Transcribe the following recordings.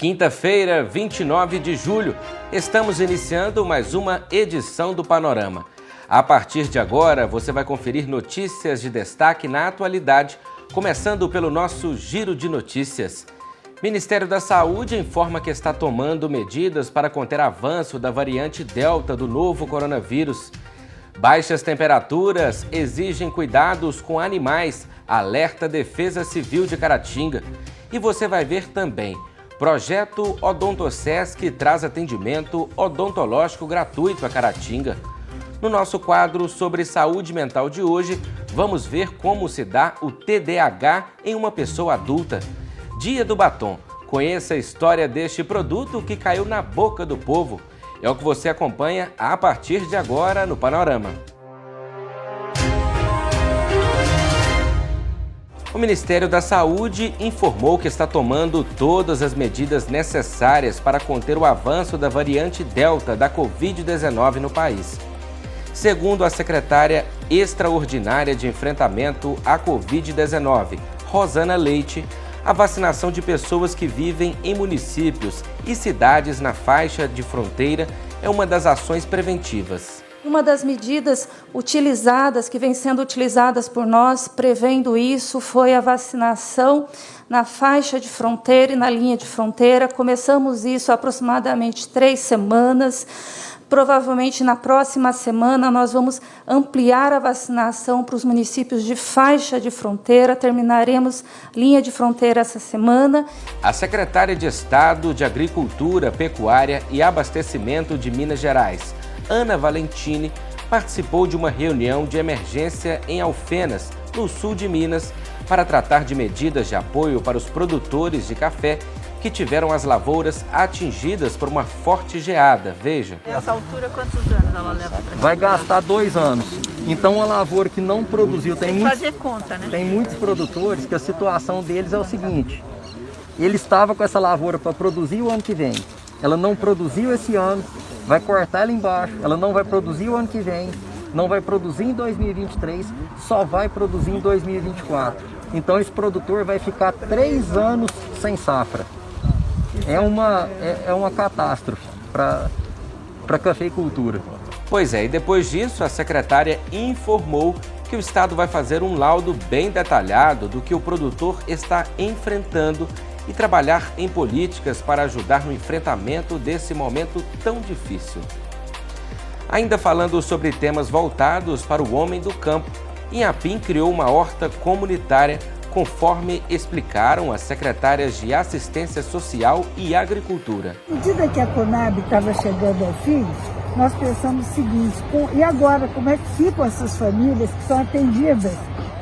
Quinta-feira, 29 de julho, estamos iniciando mais uma edição do Panorama. A partir de agora, você vai conferir notícias de destaque na atualidade, começando pelo nosso Giro de Notícias. Ministério da Saúde informa que está tomando medidas para conter avanço da variante Delta do novo coronavírus. Baixas temperaturas exigem cuidados com animais, alerta Defesa Civil de Caratinga. E você vai ver também, projeto Odontosesc traz atendimento odontológico gratuito a Caratinga. No nosso quadro sobre saúde mental de hoje, vamos ver como se dá o TDAH em uma pessoa adulta. Dia do Batom. Conheça a história deste produto que caiu na boca do povo. É o que você acompanha a partir de agora no Panorama. O Ministério da Saúde informou que está tomando todas as medidas necessárias para conter o avanço da variante Delta da Covid-19 no país. Segundo a secretária extraordinária de enfrentamento à Covid-19, Rosana Leite, a vacinação de pessoas que vivem em municípios e cidades na faixa de fronteira é uma das ações preventivas. Uma das medidas utilizadas, que vem sendo utilizadas por nós, prevendo isso, foi a vacinação na faixa de fronteira e na linha de fronteira. Começamos isso há aproximadamente 3 semanas. Provavelmente na próxima semana nós vamos ampliar a vacinação para os municípios de faixa de fronteira. Terminaremos linha de fronteira essa semana. A secretária de Estado de Agricultura, Pecuária e Abastecimento de Minas Gerais, Ana Valentini, participou de uma reunião de emergência em Alfenas, no sul de Minas, para tratar de medidas de apoio para os produtores de café que tiveram as lavouras atingidas por uma forte geada. Veja. Nessa altura, quantos anos ela leva para vai gastar 2 anos. Então, uma lavoura que não produziu... Tem que fazer conta, né? Tem muitos produtores que a situação deles é o seguinte. Ele estava com essa lavoura para produzir o ano que vem. Ela não produziu esse ano, vai cortar ela embaixo. Ela não vai produzir o ano que vem, não vai produzir em 2023, só vai produzir em 2024. Então, esse produtor vai ficar 3 anos sem safra. É uma catástrofe para a cafeicultura. Pois é, e depois disso a secretária informou que o Estado vai fazer um laudo bem detalhado do que o produtor está enfrentando e trabalhar em políticas para ajudar no enfrentamento desse momento tão difícil. Ainda falando sobre temas voltados para o homem do campo, Inhapim criou uma horta comunitária conforme explicaram as secretárias de Assistência Social e Agricultura. À medida que a Conab estava chegando ao fim, nós pensamos o seguinte, e agora como é que ficam essas famílias que são atendidas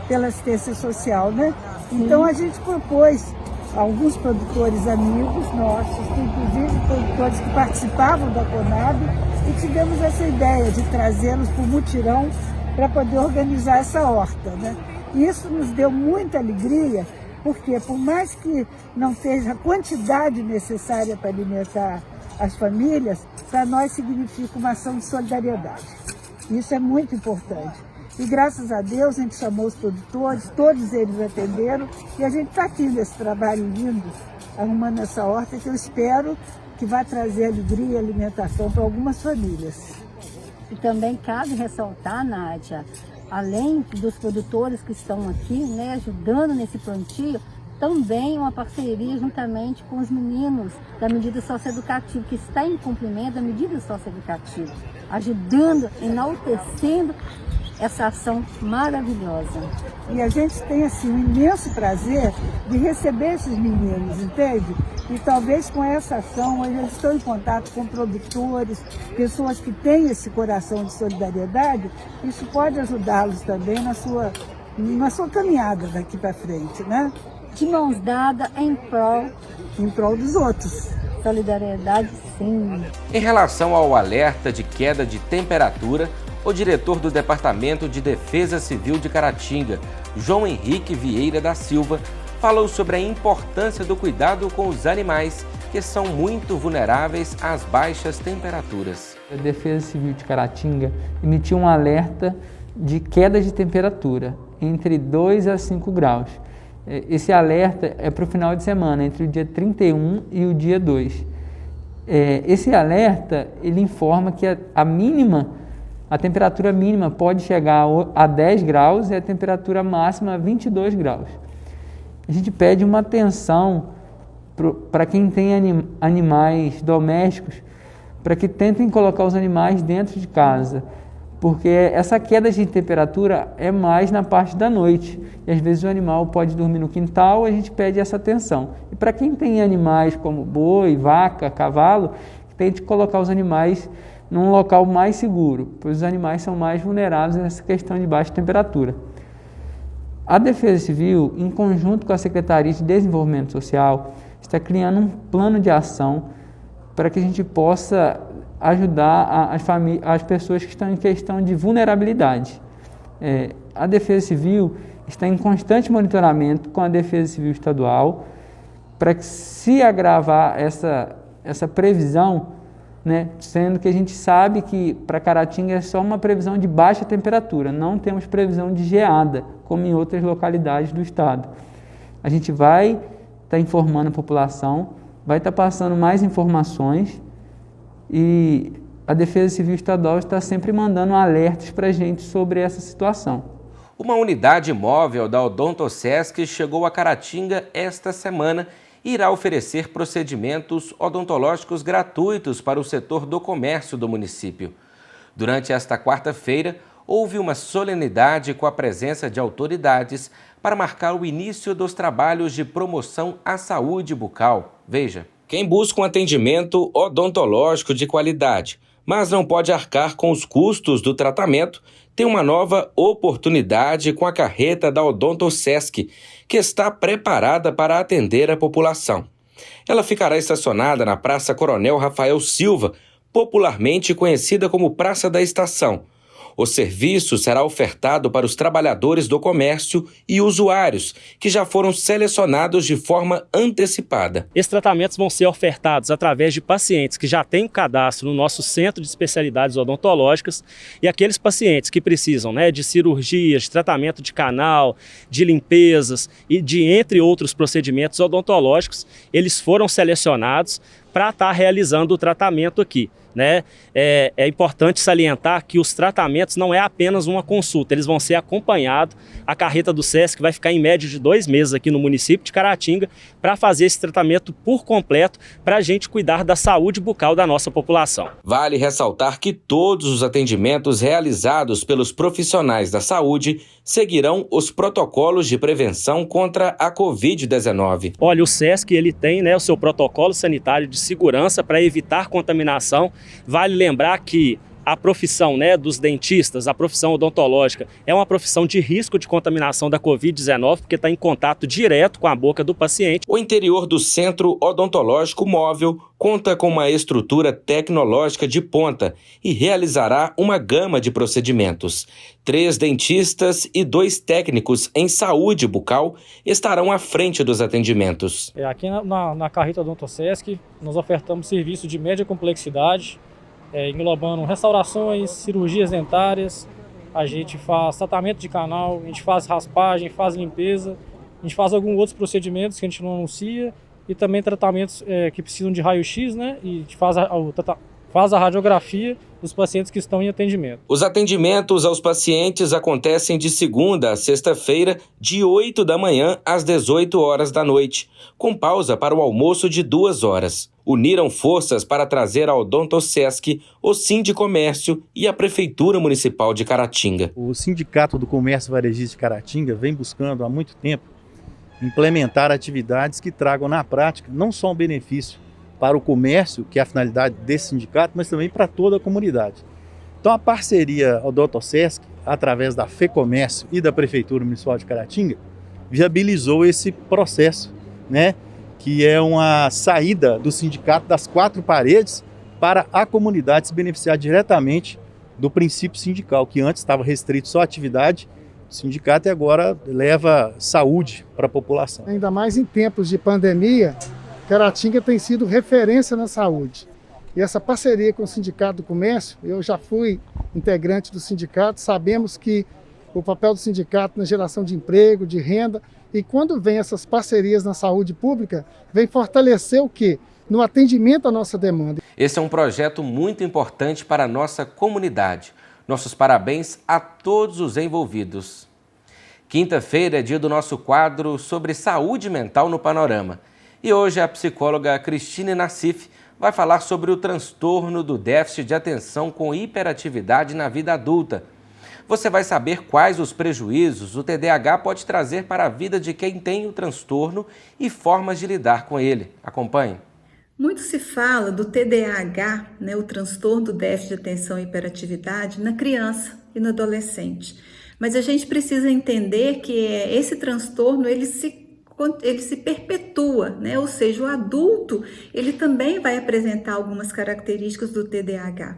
pela assistência social, né? Então a gente propôs alguns produtores amigos nossos, inclusive produtores que participavam da Conab, e tivemos essa ideia de trazê-los para o mutirão para poder organizar essa horta, né? E isso nos deu muita alegria, porque por mais que não seja a quantidade necessária para alimentar as famílias, para nós significa uma ação de solidariedade. Isso é muito importante. E graças a Deus a gente chamou os produtores, todos eles atenderam, e a gente está aqui nesse trabalho lindo, arrumando essa horta, que eu espero que vai trazer alegria e alimentação para algumas famílias. E também cabe ressaltar, Nádia, além dos produtores que estão aqui, né, ajudando nesse plantio, também uma parceria juntamente com os meninos da medida socioeducativa, que está em cumprimento da medida socioeducativa, ajudando, enaltecendo essa ação maravilhosa. E a gente tem assim um imenso prazer de receber esses meninos, entende? E talvez com essa ação eles estão em contato com produtores, pessoas que têm esse coração de solidariedade, isso pode ajudá-los também na sua caminhada daqui para frente, né? De mãos dadas em prol dos outros. Solidariedade, sim. Em relação ao alerta de queda de temperatura, o diretor do Departamento de Defesa Civil de Caratinga, João Henrique Vieira da Silva, falou sobre a importância do cuidado com os animais, que são muito vulneráveis às baixas temperaturas. A Defesa Civil de Caratinga emitiu um alerta de queda de temperatura entre 2 a 5 graus. Esse alerta é para o final de semana, entre o dia 31 e o dia 2. Esse alerta, ele informa que a temperatura mínima pode chegar a 10 graus e a temperatura máxima a 22 graus. A gente pede uma atenção para quem tem animais domésticos, para que tentem colocar os animais dentro de casa, porque essa queda de temperatura é mais na parte da noite, e às vezes o animal pode dormir no quintal, a gente pede essa atenção. E para quem tem animais como boi, vaca, cavalo, tente colocar os animais num local mais seguro, pois os animais são mais vulneráveis a essa questão de baixa temperatura. A Defesa Civil, em conjunto com a Secretaria de Desenvolvimento Social, está criando um plano de ação para que a gente possa ajudar as pessoas que estão em questão de vulnerabilidade. A Defesa Civil está em constante monitoramento com a Defesa Civil Estadual para que, se agravar essa previsão, né, sendo que a gente sabe que para Caratinga é só uma previsão de baixa temperatura, não temos previsão de geada, como em outras localidades do estado. A gente vai estar informando a população, vai estar passando mais informações, e a Defesa Civil Estadual está sempre mandando alertas para a gente sobre essa situação. Uma unidade móvel da Odontosesc chegou a Caratinga esta semana e irá oferecer procedimentos odontológicos gratuitos para o setor do comércio do município. Durante esta quarta-feira, houve uma solenidade com a presença de autoridades para marcar o início dos trabalhos de promoção à saúde bucal. Veja. Quem busca um atendimento odontológico de qualidade, mas não pode arcar com os custos do tratamento, tem uma nova oportunidade com a carreta da Odontosesc, que está preparada para atender a população. Ela ficará estacionada na Praça Coronel Rafael Silva, popularmente conhecida como Praça da Estação. O serviço será ofertado para os trabalhadores do comércio e usuários, que já foram selecionados de forma antecipada. Esses tratamentos vão ser ofertados através de pacientes que já têm cadastro no nosso Centro de Especialidades Odontológicas, e aqueles pacientes que precisam, de cirurgias, de tratamento de canal, de limpezas e de entre outros procedimentos odontológicos, eles foram selecionados para estar realizando o tratamento aqui. É importante salientar que os tratamentos não é apenas uma consulta, eles vão ser acompanhados. A carreta do SESC vai ficar em média de 2 meses aqui no município de Caratinga para fazer esse tratamento por completo, para a gente cuidar da saúde bucal da nossa população. Vale ressaltar que todos os atendimentos realizados pelos profissionais da saúde seguirão os protocolos de prevenção contra a Covid-19. Olha, o SESC ele tem o seu protocolo sanitário de segurança para evitar contaminação. Vale lembrar que a profissão dos dentistas, a profissão odontológica, é uma profissão de risco de contaminação da Covid-19, porque está em contato direto com a boca do paciente. O interior do Centro Odontológico Móvel conta com uma estrutura tecnológica de ponta e realizará uma gama de procedimentos. 3 dentistas e 2 técnicos em saúde bucal estarão à frente dos atendimentos. Aqui na carreta Odontosesc, nós ofertamos serviço de média complexidade, englobando restaurações, cirurgias dentárias, a gente faz tratamento de canal, a gente faz raspagem, faz limpeza, a gente faz alguns outros procedimentos que a gente não anuncia, e também tratamentos que precisam de raio-x, e a gente faz a radiografia dos pacientes que estão em atendimento. Os atendimentos aos pacientes acontecem de segunda a sexta-feira, de 8 da manhã às 18 horas da noite, com pausa para o almoço de 2 horas. Uniram forças para trazer ao Odontosesc o Sindicomércio e a Prefeitura Municipal de Caratinga. O Sindicato do Comércio Varejista de Caratinga vem buscando há muito tempo implementar atividades que tragam na prática não só um benefício para o comércio, que é a finalidade desse sindicato, mas também para toda a comunidade. Então a parceria Odontosesc, através da FEComércio e da Prefeitura Municipal de Caratinga, viabilizou esse processo, que é uma saída do sindicato das 4 paredes para a comunidade se beneficiar diretamente do princípio sindical, que antes estava restrito só à atividade do sindicato e agora leva saúde para a população. Ainda mais em tempos de pandemia, Caratinga tem sido referência na saúde. E essa parceria com o Sindicato do Comércio, eu já fui integrante do sindicato, sabemos que o papel do sindicato na geração de emprego, de renda, E quando vem essas parcerias na saúde pública, vem fortalecer o quê? No atendimento à nossa demanda. Esse é um projeto muito importante para a nossa comunidade. Nossos parabéns a todos os envolvidos. Quinta-feira é dia do nosso quadro sobre saúde mental no Panorama. E hoje a psicóloga Cristine Nassif vai falar sobre o transtorno do déficit de atenção com hiperatividade na vida adulta. Você vai saber quais os prejuízos o TDAH pode trazer para a vida de quem tem o transtorno e formas de lidar com ele. Acompanhe. Muito se fala do TDAH, o transtorno do déficit de atenção e hiperatividade, na criança e no adolescente. Mas a gente precisa entender que esse transtorno ele se perpetua, ou seja, o adulto ele também vai apresentar algumas características do TDAH.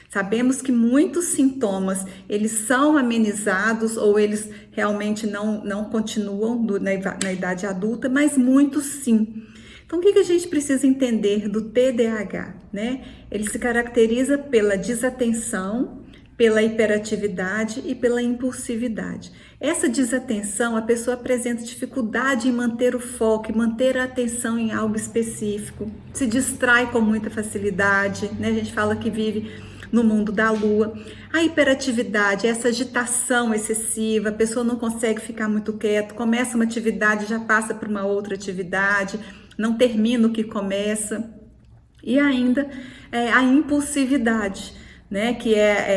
Sabemos que muitos sintomas eles são amenizados ou eles realmente não continuam na idade adulta, mas muitos sim. Então, o que a gente precisa entender do TDAH? Ele se caracteriza pela desatenção, pela hiperatividade e pela impulsividade. Essa desatenção, a pessoa apresenta dificuldade em manter o foco, em manter a atenção em algo específico, se distrai com muita facilidade, A gente fala que vive no mundo da lua. A hiperatividade, essa agitação excessiva, a pessoa não consegue ficar muito quieta, começa uma atividade, já passa para uma outra atividade, não termina o que começa. E ainda a impulsividade, que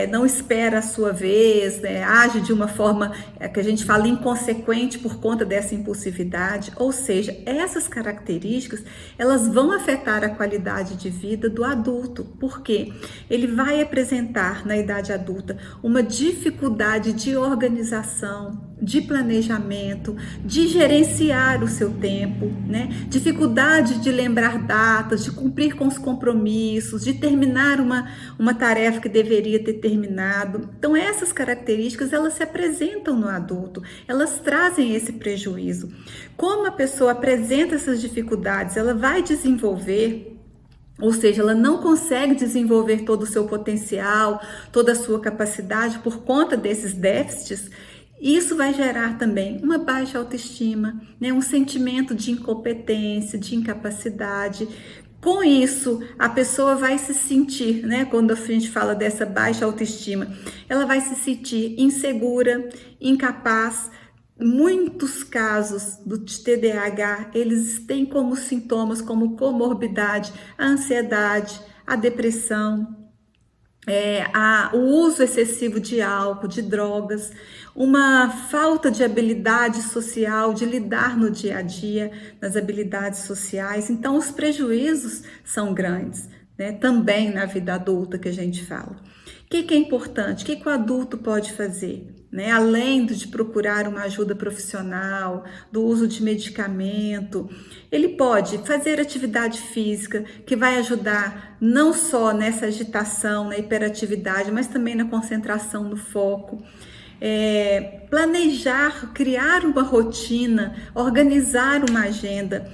não espera a sua vez, age de uma forma que a gente fala inconsequente por conta dessa impulsividade. Ou seja, essas características elas vão afetar a qualidade de vida do adulto, porque ele vai apresentar na idade adulta uma dificuldade de organização, de planejamento, de gerenciar o seu tempo, dificuldade de lembrar datas, de cumprir com os compromissos, de terminar uma tarefa que deveria ter terminado. Então essas características elas se apresentam no adulto, elas trazem esse prejuízo. Como a pessoa apresenta essas dificuldades, ela vai desenvolver, ou seja, ela não consegue desenvolver todo o seu potencial, toda a sua capacidade por conta desses déficits. Isso vai gerar também uma baixa autoestima, um sentimento de incompetência, de incapacidade. Com isso, a pessoa vai se sentir, quando a gente fala dessa baixa autoestima, ela vai se sentir insegura, incapaz. Muitos casos do TDAH, eles têm como sintomas, como comorbidade, a ansiedade, a depressão, o uso excessivo de álcool, de drogas, uma falta de habilidade social, de lidar no dia a dia, nas habilidades sociais. Então, os prejuízos são grandes, também na vida adulta que a gente fala. O que é importante? O que o adulto pode fazer? Além de procurar uma ajuda profissional, do uso de medicamento, ele pode fazer atividade física, que vai ajudar não só nessa agitação, na hiperatividade, mas também na concentração, no foco. Planejar, criar uma rotina, organizar uma agenda,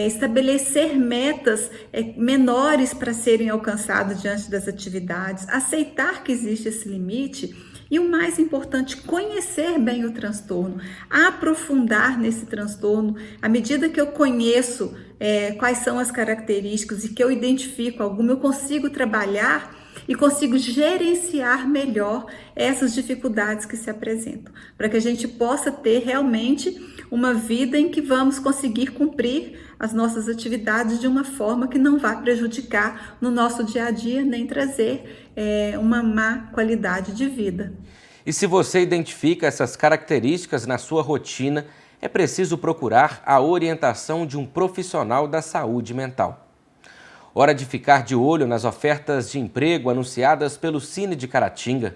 estabelecer metas menores para serem alcançadas diante das atividades, aceitar que existe esse limite. E o mais importante, conhecer bem o transtorno, aprofundar nesse transtorno. À medida que eu conheço quais são as características e que eu identifico alguma, eu consigo trabalhar e consigo gerenciar melhor essas dificuldades que se apresentam, para que a gente possa ter realmente uma vida em que vamos conseguir cumprir as nossas atividades de uma forma que não vai prejudicar no nosso dia a dia, nem trazer uma má qualidade de vida. E se você identifica essas características na sua rotina, é preciso procurar a orientação de um profissional da saúde mental. Hora de ficar de olho nas ofertas de emprego anunciadas pelo Cine de Caratinga.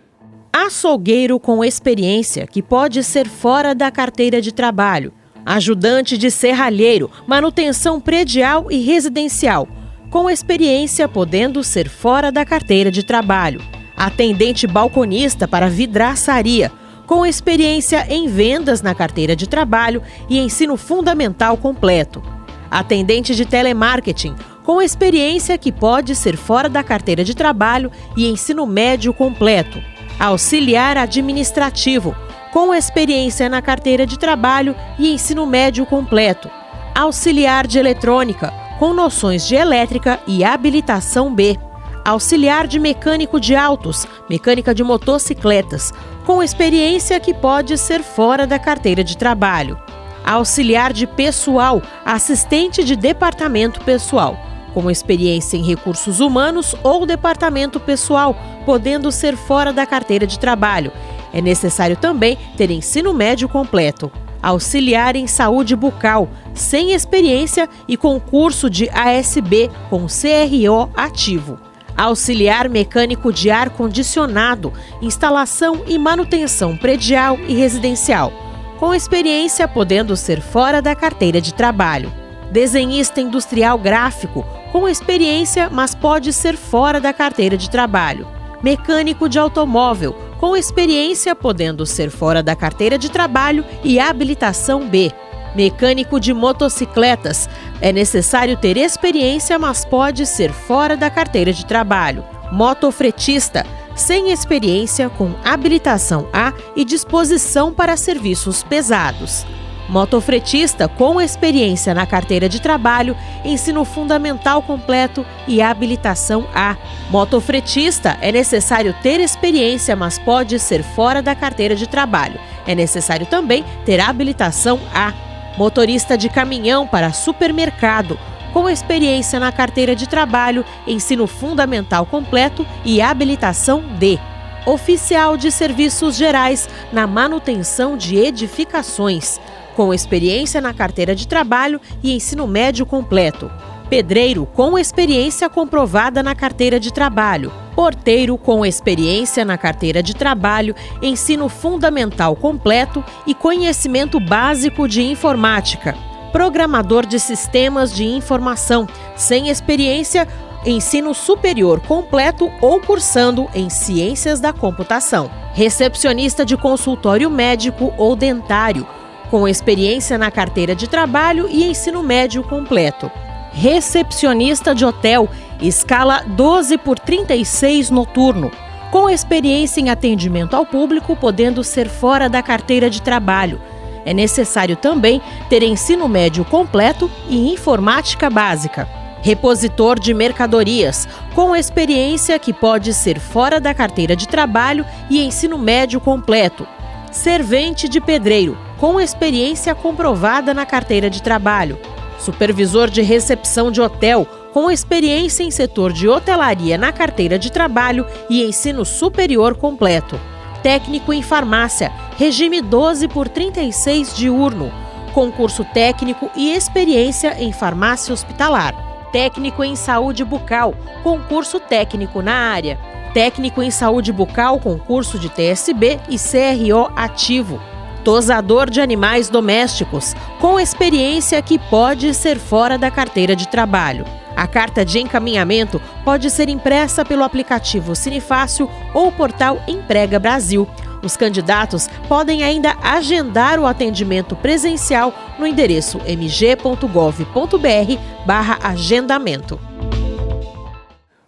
Açougueiro com experiência, que pode ser fora da carteira de trabalho. Ajudante de serralheiro, manutenção predial e residencial, com experiência podendo ser fora da carteira de trabalho. Atendente balconista para vidraçaria, com experiência em vendas na carteira de trabalho e ensino fundamental completo. Atendente de telemarketing, com experiência que pode ser fora da carteira de trabalho e ensino médio completo. Auxiliar administrativo, com experiência na carteira de trabalho e ensino médio completo. Auxiliar de eletrônica, com noções de elétrica e habilitação B. Auxiliar de mecânico de autos, mecânica de motocicletas, com experiência que pode ser fora da carteira de trabalho. Auxiliar de pessoal, assistente de departamento pessoal, com experiência em recursos humanos ou departamento pessoal, podendo ser fora da carteira de trabalho. É necessário também ter ensino médio completo. Auxiliar em saúde bucal, sem experiência e concurso de ASB com CRO ativo. Auxiliar mecânico de ar-condicionado, instalação e manutenção predial e residencial, com experiência podendo ser fora da carteira de trabalho. Desenhista industrial gráfico, com experiência, mas pode ser fora da carteira de trabalho. Mecânico de automóvel, com experiência, podendo ser fora da carteira de trabalho e habilitação B. Mecânico de motocicletas, é necessário ter experiência, mas pode ser fora da carteira de trabalho. Motofretista, sem experiência, com habilitação A e disposição para serviços pesados. Motofretista com experiência na carteira de trabalho, ensino fundamental completo e habilitação A. Motofretista é necessário ter experiência, mas pode ser fora da carteira de trabalho. É necessário também ter habilitação A. Motorista de caminhão para supermercado, com experiência na carteira de trabalho, ensino fundamental completo e habilitação D. Oficial de serviços gerais na manutenção de edificações, com experiência na carteira de trabalho e ensino médio completo. Pedreiro com experiência comprovada na carteira de trabalho. Porteiro com experiência na carteira de trabalho, ensino fundamental completo e conhecimento básico de informática. Programador de sistemas de informação, sem experiência, ensino superior completo ou cursando em ciências da computação. Recepcionista de consultório médico ou dentário, com experiência na carteira de trabalho e ensino médio completo. Recepcionista de hotel, escala 12/36 noturno, com experiência em atendimento ao público, podendo ser fora da carteira de trabalho. É necessário também ter ensino médio completo e informática básica. Repositor de mercadorias, com experiência que pode ser fora da carteira de trabalho e ensino médio completo. Servente de pedreiro, com experiência comprovada na carteira de trabalho. Supervisor de recepção de hotel, com experiência em setor de hotelaria na carteira de trabalho e ensino superior completo. Técnico em farmácia, regime 12/36 diurno, concurso técnico e experiência em farmácia hospitalar. Técnico em saúde bucal, concurso técnico na área. Técnico em saúde bucal, concurso de TSB e CRO ativo. Tosador de animais domésticos, com experiência que pode ser fora da carteira de trabalho. A carta de encaminhamento pode ser impressa pelo aplicativo Cinefácil ou portal Emprega Brasil. Os candidatos podem ainda agendar o atendimento presencial no endereço mg.gov.br/agendamento.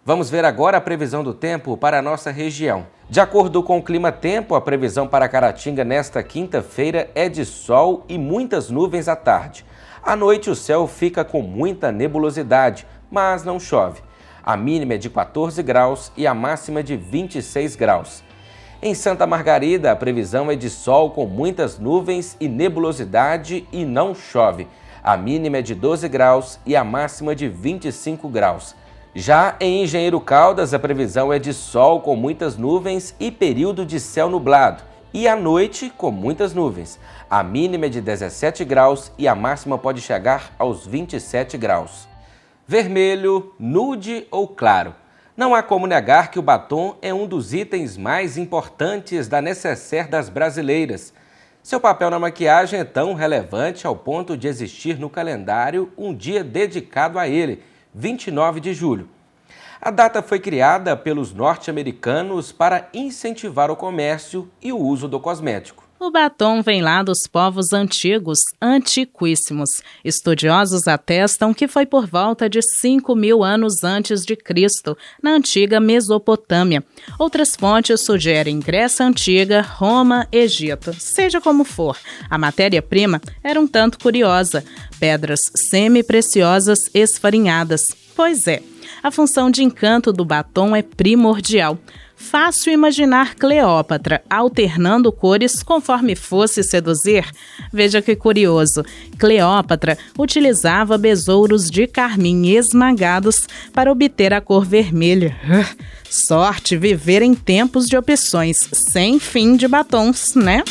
Vamos ver agora a previsão do tempo para a nossa região. De acordo com o Climatempo, a previsão para Caratinga nesta quinta-feira é de sol e muitas nuvens à tarde. À noite o céu fica com muita nebulosidade, mas não chove. A mínima é de 14 graus e a máxima de 26 graus. Em Santa Margarida, a previsão é de sol com muitas nuvens e nebulosidade e não chove. A mínima é de 12 graus e a máxima de 25 graus. Já em Engenheiro Caldas, a previsão é de sol com muitas nuvens e período de céu nublado. E à noite, com muitas nuvens. A mínima é de 17 graus e a máxima pode chegar aos 27 graus. Vermelho, nude ou claro. Não há como negar que o batom é um dos itens mais importantes da nécessaire das brasileiras. Seu papel na maquiagem é tão relevante ao ponto de existir no calendário um dia dedicado a ele, 29 de julho. A data foi criada pelos norte-americanos para incentivar o comércio e o uso do cosmético. O batom vem lá dos povos antigos, antiquíssimos. Estudiosos atestam que foi por volta de 5.000 anos antes de Cristo, na antiga Mesopotâmia. Outras fontes sugerem Grécia Antiga, Roma, Egito. Seja como for, a matéria-prima era um tanto curiosa. Pedras semi-preciosas esfarinhadas. Pois é, a função de encanto do batom é primordial. Fácil imaginar Cleópatra alternando cores conforme fosse seduzir. Veja que curioso, Cleópatra utilizava besouros de carmim esmagados para obter a cor vermelha. Sorte viver em tempos de opções sem fim de batons, né?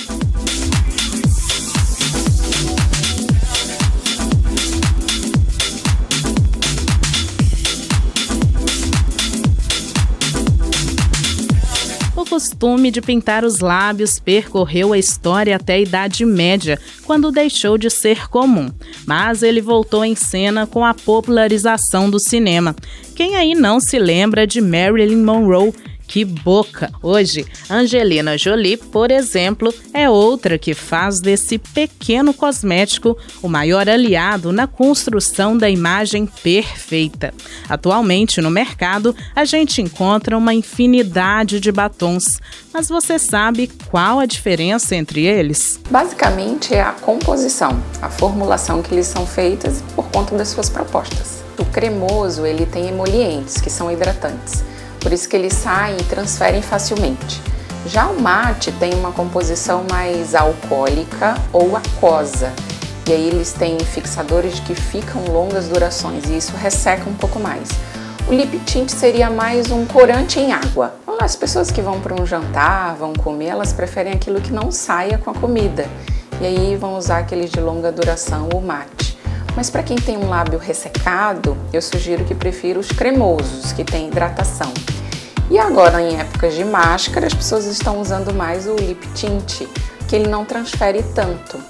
O costume de pintar os lábios percorreu a história até a Idade Média, quando deixou de ser comum. Mas ele voltou em cena com a popularização do cinema. Quem aí não se lembra de Marilyn Monroe? Que boca! Hoje, Angelina Jolie, por exemplo, é outra que faz desse pequeno cosmético o maior aliado na construção da imagem perfeita. Atualmente, no mercado, a gente encontra uma infinidade de batons. Mas você sabe qual a diferença entre eles? Basicamente, é a composição, a formulação que eles são feitas por conta das suas propostas. O cremoso, ele tem emolientes, que são hidratantes. Por isso que eles saem e transferem facilmente. Já o mate tem uma composição mais alcoólica ou aquosa. E aí eles têm fixadores que ficam longas durações e isso resseca um pouco mais. O lip tint seria mais um corante em água. As pessoas que vão para um jantar, vão comer, elas preferem aquilo que não saia com a comida. E aí vão usar aqueles de longa duração, o mate. Mas para quem tem um lábio ressecado, eu sugiro que prefira os cremosos, que têm hidratação. E agora, em épocas de máscara, as pessoas estão usando mais o lip tint, que ele não transfere tanto.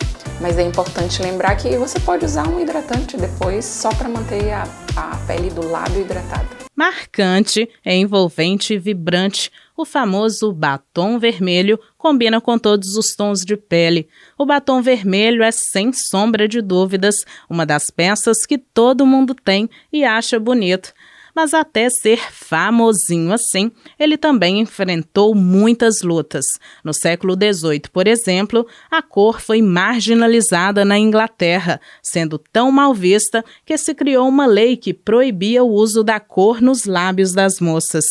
Mas é importante lembrar que você pode usar um hidratante depois, só para manter a pele do lábio hidratada. Marcante, envolvente e vibrante, o famoso batom vermelho combina com todos os tons de pele. O batom vermelho é, sem sombra de dúvidas, uma das peças que todo mundo tem e acha bonito. Mas até ser famosinho assim, ele também enfrentou muitas lutas. No século XVIII, por exemplo, a cor foi marginalizada na Inglaterra, sendo tão mal vista que se criou uma lei que proibia o uso da cor nos lábios das moças.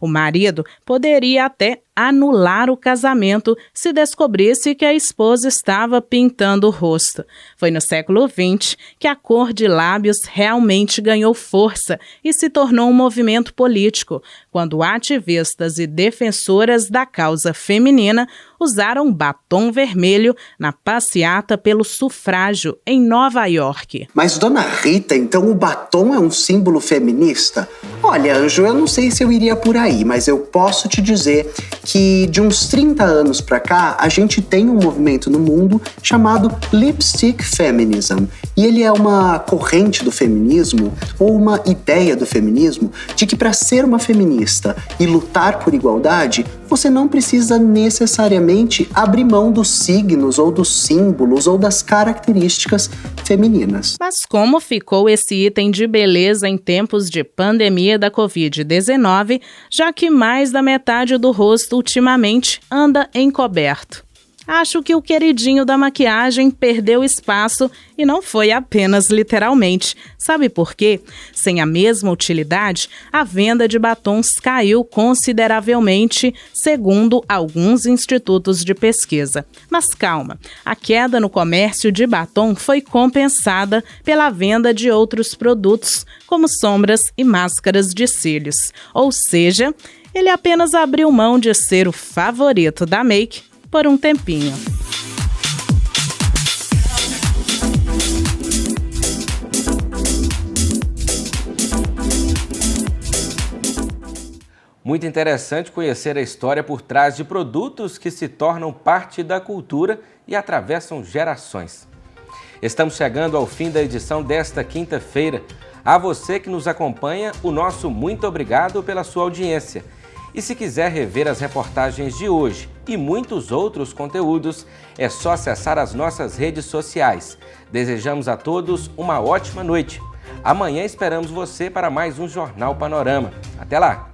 O marido poderia até anular o casamento se descobrisse que a esposa estava pintando o rosto. Foi no século XX que a cor de lábios realmente ganhou força e se tornou um movimento político, quando ativistas e defensoras da causa feminina usaram batom vermelho na passeata pelo sufrágio em Nova York. Mas, dona Rita, então o batom é um símbolo feminista? Olha, Anjo, eu não sei se eu iria por aí, mas eu posso te dizer que de uns 30 anos pra cá, a gente tem um movimento no mundo chamado Lipstick Feminism. E ele é uma corrente do feminismo, ou uma ideia do feminismo, de que para ser uma feminista e lutar por igualdade, você não precisa necessariamente abrir mão dos signos ou dos símbolos ou das características femininas. Mas como ficou esse item de beleza em tempos de pandemia da Covid-19, já que mais da metade do rosto ultimamente anda encoberto? Acho que o queridinho da maquiagem perdeu espaço e não foi apenas literalmente. Sabe por quê? Sem a mesma utilidade, a venda de batons caiu consideravelmente, segundo alguns institutos de pesquisa. Mas calma, a queda no comércio de batom foi compensada pela venda de outros produtos, como sombras e máscaras de cílios. Ou seja, ele apenas abriu mão de ser o favorito da make por um tempinho. Muito interessante conhecer a história por trás de produtos que se tornam parte da cultura e atravessam gerações. Estamos chegando ao fim da edição desta quinta-feira. A você que nos acompanha, o nosso muito obrigado pela sua audiência. E se quiser rever as reportagens de hoje e muitos outros conteúdos, é só acessar as nossas redes sociais. Desejamos a todos uma ótima noite. Amanhã esperamos você para mais um Jornal Panorama. Até lá!